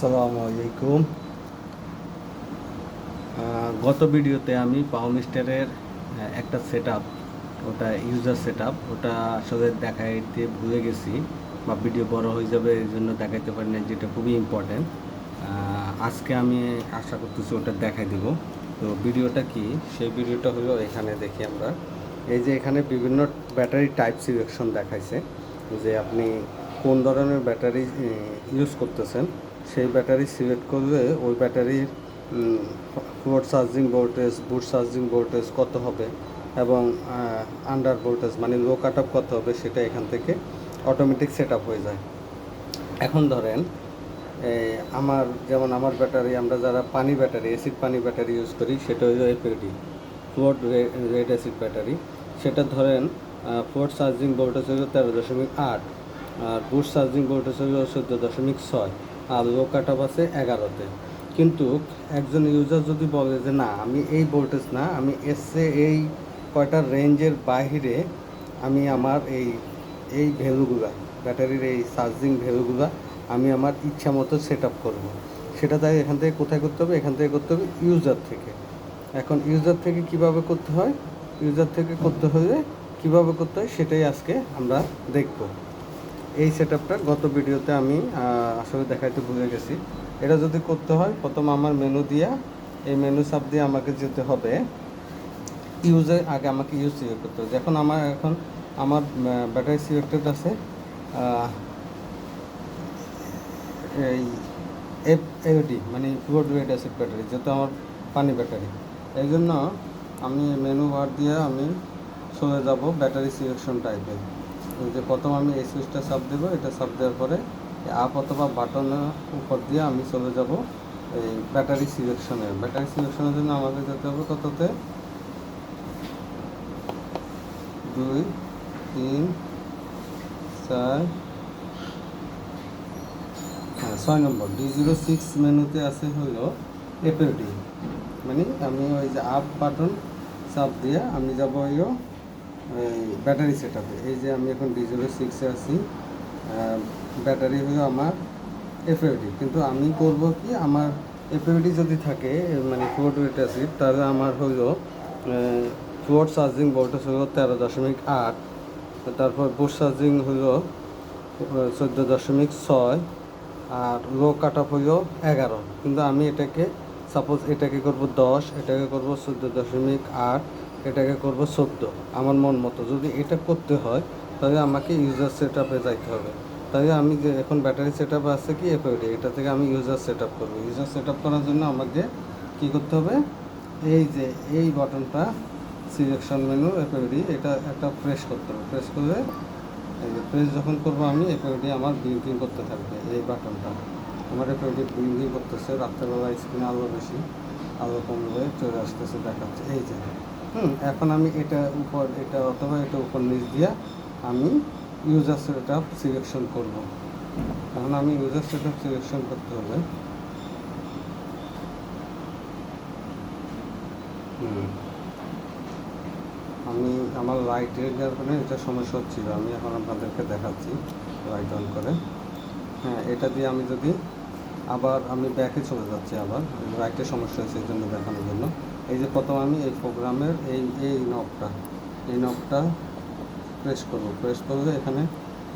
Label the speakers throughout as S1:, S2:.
S1: আসসালামু আলাইকুম। গত ভিডিওতে আমি পাওমিস্টারের একটা সেটআপ, ওটা ইউজার সেটআপ, ওটা আসলে দেখাইতে ভুলে গেছি বা ভিডিও বড় হয়ে যাবে এই জন্য দেখাইতে পারি না, যেটা খুবই ইম্পর্টেন্ট। আজকে আমি আশা করতেছি ওটা দেখাই দেব। তো ভিডিওটা কি, সেই ভিডিওটা হলো এখানে দেখি আমরা, এই যে এখানে বিভিন্ন ব্যাটারি টাইপ সিলেকশন দেখাইছে, যে আপনি কোন ধরনের ব্যাটারি ইউজ করতেছেন সেই ব্যাটারি সিলেক্ট করলে ওই ব্যাটারির ফোর্ড চার্জিং ভোল্টেজ, বুট চার্জিং ভোল্টেজ কত হবে এবং আন্ডার ভোল্টেজ মানে লো কাট অফ কত হবে সেটা এখান থেকে অটোমেটিক সেট আপ হয়ে যায়। এখন ধরেন আমার ব্যাটারি, আমরা যারা পানি ব্যাটারি, অ্যাসিড পানি ব্যাটারি ইউজ করি, সেটা হলো FAD, Ford red acid battery. সেটা ধরেন ফোর্ড চার্জিং ভোল্টেজ হলো 13.8, আর বুস্ট চার্জিং ভোল্টেজ হলো 14.6, আর লো কাট অফ আছে 11-তে। কিন্তু একজন ইউজার যদি বলে যে না, আমি এই ভোল্টেজ না, আমি এসে এই কয়টা রেঞ্জের বাইরে আমি আমার এই ভ্যালুগুলা, ব্যাটারির এই চার্জিং ভ্যালুগুলা আমি আমার ইচ্ছা মতো সেট আপ করবো, সেটা তাই এখান থেকে কোথায় করতে হবে? এখান থেকে করতে হবে ইউজার থেকে। এখন ইউজার থেকে কিভাবে করতে হয়, ইউজার থেকে করতে হলে কিভাবে করতে হয় সেটাই আজকে আমরা দেখব। এই সেট আপটা গত ভিডিওতে আমি আসলে দেখাইতে ভুলে গেছি। এটা যদি করতে হয়, প্রথম আমার মেনু দিয়া, এই মেনু সাব দিয়ে আমাকে যেতে হবে ইউজে, আগে আমাকে ইউজ সিলেক্ট করতে হবে। এখন আমার ব্যাটারি সিলেক্টেড আছে এই এফএডি মানে ফ্লুইড রেড অ্যাসিড ব্যাটারি, যেহেতু আমার পানি ব্যাটারি। এই জন্য আমি মেনু বার দিয়ে আমি চলে যাব ব্যাটারি সিলেকশন টাইপে। যে প্রথম আমি এই সুইচটা চাপ দেবো, এটা চাপ দেওয়ার পরে আপ অথবা বাটনের উপর দিয়ে আমি চলে যাব এই ব্যাটারি সিলেকশনে। ব্যাটারি সিলেকশনের জন্য আমাকে যেতে হবে কততে, 2, 3, 4, 6 নম্বর D06 মেনুতে আছে হলো এফএডি, মানে আমি ওই যে আপ বাটন চাপ দিয়ে আমি যাব হইলো এই ব্যাটারি সেট আপে। এই যে আমি এখন D06-এ আছি, ব্যাটারি হলো আমার এফএডি। কিন্তু আমি করব কি, আমার এফএডি যদি থাকে মানে ফ্লোট রেট অ্যাসিড, তাহলে আমার হলো ফ্লোট চার্জিং ভোল্টেজ হলো 13.8, তারপর বুস্ট চার্জিং হলো 14.6, আর লো কাট অফ হইল 11। কিন্তু আমি এটাকে সাপোজ এটাকে করব 10, এটাকে করব 14.8, এটাকে করব 14, আমার মন মতো। যদি এটা করতে হয় তাহলে আমাকে ইউজার সেট আপে যাইতে হবে। তাহলে আমি যে এখন ব্যাটারি সেট আপ আছে কি এফএডি, এটা থেকে আমি ইউজার সেট আপ করবো। ইউজার সেট আপ করার জন্য আমাকে কী করতে হবে, এই যে এই বাটনটা সিলেকশন মেনু এফএডি, এটা একটা প্রেস করতে হবে। প্রেস করলে এই যে প্রেস যখন করবো আমি, এফএডি আমার ব্লিঙ্কিং করতে থাকবে। এই বাটনটা আমার এফএডি ব্লিঙ্কিং করতেছে। রাত্রেবেলা স্ক্রিনে আলো বেশি, আলো কমলে চলে আসতেছে, দেখাচ্ছে এই যে। এখন আমি এটা উপর, এটা অথবা এটা উপর নিচ দিয়া আমি ইউজার সেট আপ সিলেকশন করবো। এখন আমি ইউজার সেট আপ সিলেকশন করতে হবে। আমি আমার লাইটের কারণে এটা সমস্যা হচ্ছিল, আমি এখন আপনাদেরকে দেখাচ্ছি লাইট অন করে। হ্যাঁ, এটা দিয়ে আমি যদি আবার আমি ব্যাকে চলে যাচ্ছি, আবার লাইটের সমস্যা হয়েছে এই জন্য দেখানোর জন্য। এই যে প্রথম আমি এই প্রোগ্রামের এই নবটা প্রেস করবো। প্রেস করলে এখানে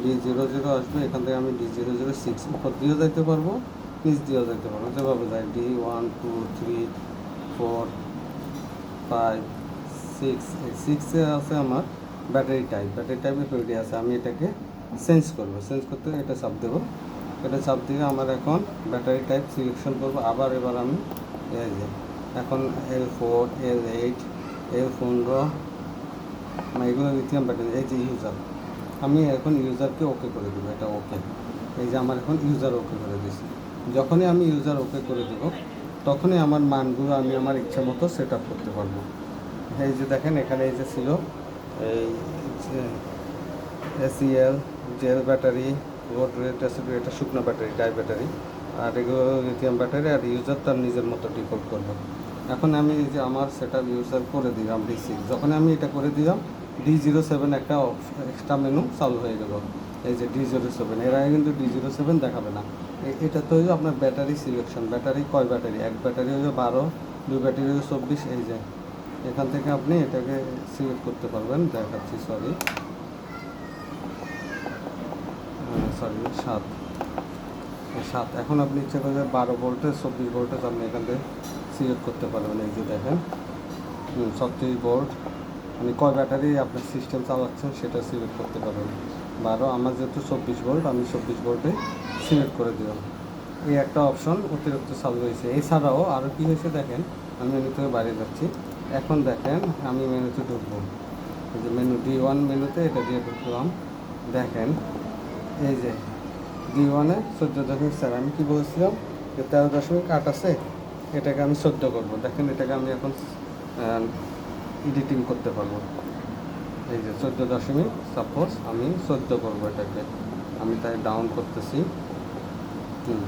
S1: D00 আসবে, এখান থেকে আমি D006 উপর দিয়েও যাইতে পারবো, নিচ দিয়েও যাইতে পারবো, যেভাবে যায় D1, 2, 3, 4, 5, 6। এই 6-এ আছে আমার ব্যাটারি টাইপে ফেলটি আছে। আমি এটাকে চেঞ্জ করতে এটা চাপ দেবো। এটা চাপ দিয়ে আমার এখন ব্যাটারি টাইপ সিলেকশন করবো। এবার আমি এই যে এখন L4, L8, L15 এগুলো লিথিয়াম ব্যাটারি। এই যে ইউজার, আমি এখন ইউজারকে ওকে করে দেবো, এটা ওকে। এই যে আমার এখন ইউজার ওকে করে দিয়েছি। যখনই আমি ইউজার ওকে করে দেবো, তখনই আমার মানগুলো আমি আমার ইচ্ছা মতো সেট আপ করতে পারবো। এই যে দেখেন এখানে এই যে ছিল এই এসিএল জেল ব্যাটারি, রোড রেড অ্যাসিড, এটা শুকনো ব্যাটারি, ডাই ব্যাটারি, আর এগুলো লিথিয়াম ব্যাটারি। আর ইউজার তার নিজের মতো ডিফল্ট করবে। এখন আমি এই যে আমার সেট আপ ইউজার করে দিলাম D6, যখন আমি এটা করে দিলাম D07 একটা এক্সট্রা মেনু চালু হয়ে গেল। এই যে D07, এর আগে কিন্তু D07 দেখাবে না। এটা তো হলো আপনার ব্যাটারি সিলেকশন, ব্যাটারি কয় ব্যাটারি, এক ব্যাটারি হলো 12, দুই ব্যাটারি হলো 24। এই যে এখান থেকে আপনি এটাকে সিলেক্ট করতে পারবেন, দেখাচ্ছি, সরি 7। এখন আপনি ইচ্ছা করলে 12 ভোল্টেজ 24 ভোল্টেজ আপনি এখান থেকে সিলেক্ট করতে পারবেন। এই যে দেখেন 36 ভোল্ট, মানে কয় ব্যাটারি আপনার সিস্টেম চালাচ্ছেন সেটা সিলেক্ট করতে পারবেন। 12, আমার যেহেতু 24 ভোল্ট, আমি 24 ভোল্টে সিলেক্ট করে দিলাম। এই একটা অপশন অতিরিক্ত চালু হয়েছে। এছাড়াও আরও কী হয়েছে দেখেন, আমি মেনু থেকে বাইরে যাচ্ছি। এখন দেখেন আমি মেনুতে ঢুকবো, এই যে মেনু D1 মেনুতে এটা দিয়ে ঢুকলাম। দেখেন এই যে D1-এ 14.4, আমি কী বলছিলাম যে 13.8 আছে, এটাকে আমি 14 করবো। দেখেন এটাকে আমি এখন এডিটিং করতে পারবো। এই যে 14 সাপোজ আমি 14 করবো, এটাকে আমি তাই ডাউন করতেছি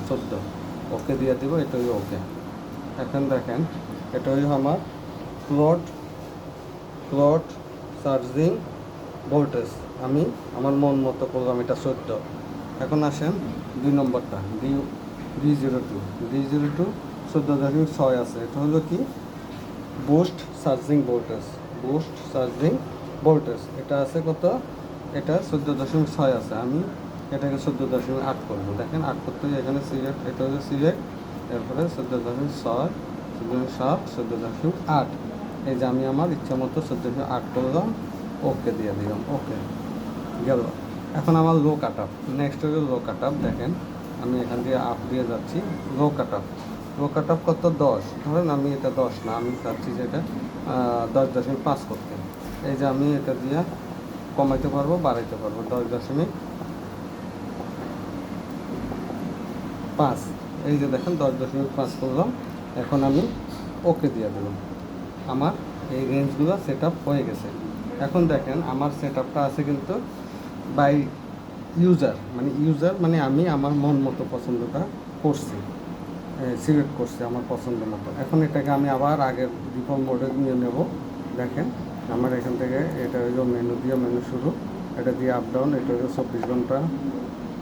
S1: 14, ওকে দিয়ে দিব, এটাই ওকে। এখন দেখেন এটা হইল আমার প্লট চার্জিং ভোল্টেজ, আমি আমার মন মতো করলাম এটা 14। এখন আসেন 2 নম্বরটা D02, 14.6 আছে, এটা হলো কি বুস্ট চার্জিং ভোল্টেজ, এটা আছে কত, এটা 14.6 আছে, আমি এটাকে 14.8 করবো। দেখেন 8 করতে এখানে সিলেক্ট, এটা হলো সিলেক্ট, এরপরে 14.6, 14.7, 14.8। এই যে আমি আমার ইচ্ছা মতো 14.8 করলাম, ওকে দিয়ে দিলাম, ওকে গেল। এখন আমার লো কাট আপ, নেক্সট হলো লো কাট আপ। দেখেন আমি এখান দিয়ে আপ দিয়ে যাচ্ছি, লো কাট আপ কত, 10। ধরেন আমি এটা 10 না, আমি চাচ্ছি যে এটা 10.5 করতে। এই যে আমি এটা দিয়ে কমাইতে পারবো, বাড়াইতে পারবো, 10.5। এই যে দেখেন 10.5 করলাম। এখন আমি ওকে দিয়ে দিলাম, আমার এই রেঞ্জগুলো সেট আপ হয়ে গেছে। এখন দেখেন আমার সেট আপটা আছে কিন্তু বাই ইউজার, মানে আমি আমার মন মতো পছন্দটা করছি, সিলেক্ট করছি আমার পছন্দ মতো। এখন এটাকে আমি আবার আগের ডিফল্ট মোডে নিয়ে নেব। দেখেন আমার এখান থেকে এটা হলো মেনু দিয়ে, মেনু শুরু, এটা দিয়ে আপ ডাউন, এটা হলো 24 ঘন্টা,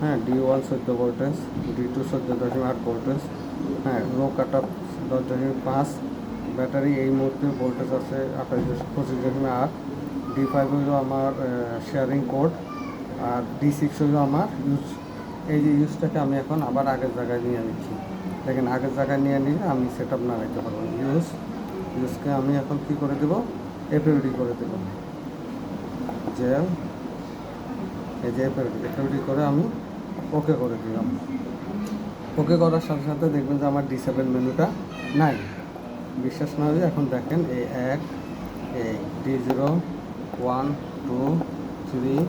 S1: হ্যাঁ D1 14 ভোল্টেজ, D2 14.8 ভোল্টেজ, হ্যাঁ লো কাট আপ 10.5, ব্যাটারি এই মুহূর্তে ভোল্টেজ আছে 25.8, D5 হলো আমার শেয়ারিং কোড, আর D6 হলো আমার ইউজ। এই যে ইউজটাকে আমি এখন আবার আগের জায়গায় নিয়ে নিচ্ছি। দেখেন আগের জায়গায় নিয়ে নিলে আমি সেট আপ না রাখতে পারবো। ইউজকে আমি এখন কী করে দেবো, এপিওডি করে দেবো, জেল, এই যে এপিওডি করে আমি ওকে করে দিলাম। ওকে করার সাথে সাথে দেখবেন যে আমার D7 মেনুটা নাই। বিশ্বাস না হলে এখন দেখেন এই এই D0, 1, 2, 3,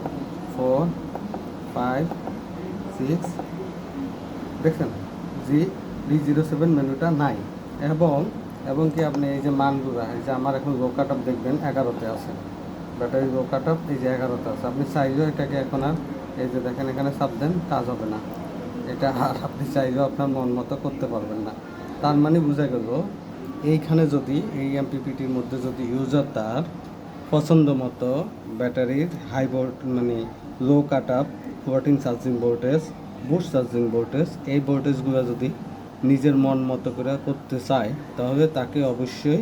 S1: 4, 5, 6, দেখছেন D07 মেনুটা নাই। এবং কি আপনি এই যে মানগুলো, এই যে আমার এখন লো কাট আপ দেখবেন 11তে আছে, ব্যাটারি লো কাট আপ এই যে 11তে আছে। আপনি চাইলেও এটাকে এখন আর এই যে দেখেন এখানে চাপ দেন, কাজ হবে না, এটা আর আপনি চাইলেও আপনার মন মতো করতে পারবেন না। তার মানে বোঝা গেল এইখানে যদি এই এমপিপিটির মধ্যে যদি ইউজার তার পছন্দ মতো ব্যাটারির হাই ভোল্ট মানে low cut up, floating charging voltage, boost charging voltage, এই ভোল্টেজগুলো যদি নিজের মন মতো করে করতে চায়, তাহলে তাকে অবশ্যই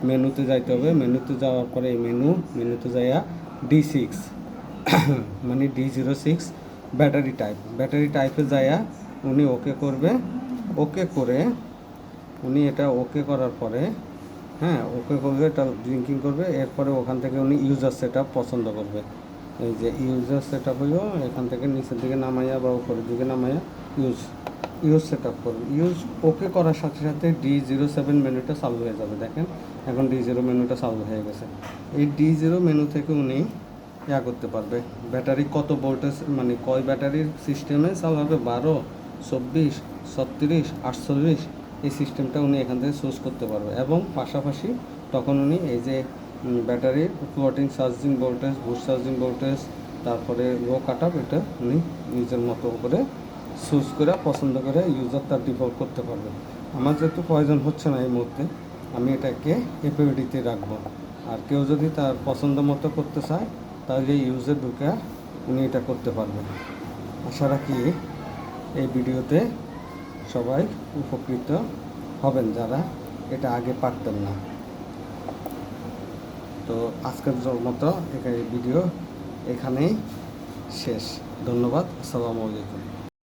S1: মেনুতে যাইতে হবে। মেনুতে যাওয়ার পরে এই মেনুতে যাইয়া D6 মানে D06 ব্যাটারি টাইপে যাইয়া উনি ওকে করবে। ওকে করে উনি এটা ওকে করার পরে, হ্যাঁ ওকে করবে, এটা ড্রিঙ্কিং করবে, এরপরে ওখান থেকে উনি ইউজার সেট আপ পছন্দ করবে। এই যে ইউজার সেট আপ হইল, এখান থেকে নিচের দিকে নামাইয়া বা উপরের দিকে নামাইয়া ইউজ সেট আপ করবে। ওকে করার সাথে সাথে D07 মেনুটা চালু হয়ে যাবে। দেখেন এখন D0 মেনুটা চালু হয়ে গেছে। এই D0 মেনু থেকে উনি করতে পারবে ব্যাটারি কত ভোল্টেজ, মানে কয় ব্যাটারির সিস্টেমে চালু হবে, 12, 24, 36, 48, এই সিস্টেমটা উনি এখান থেকে চুজ করতে পারবে। এবং পাশাপাশি তখন উনি এই যে ব্যাটারির floating charging voltage, boost charging voltage, তারপরে লো কাট আপ, এটা উনি নিজের মতো করে চুজ করে পছন্দ করে ইউজার তার ডিফল্ট করতে পারবে। আমার যেহেতু প্রয়োজন হচ্ছে না এই মুহূর্তে, আমি এটাকে এপিওডিতে রাখবো। আর কেউ যদি তার পছন্দ মতো করতে চায় তাহলে ইউজে ঢুকে উনি এটা করতে পারবেন। আশা রাখি এই ভিডিওতে সবাই উপকৃত হবেন যারা এটা আগে পারতেন না। তো আজকের মতো এই ভিডিও এখানেই শেষ। ধন্যবাদ। আসসালামু আলাইকুম।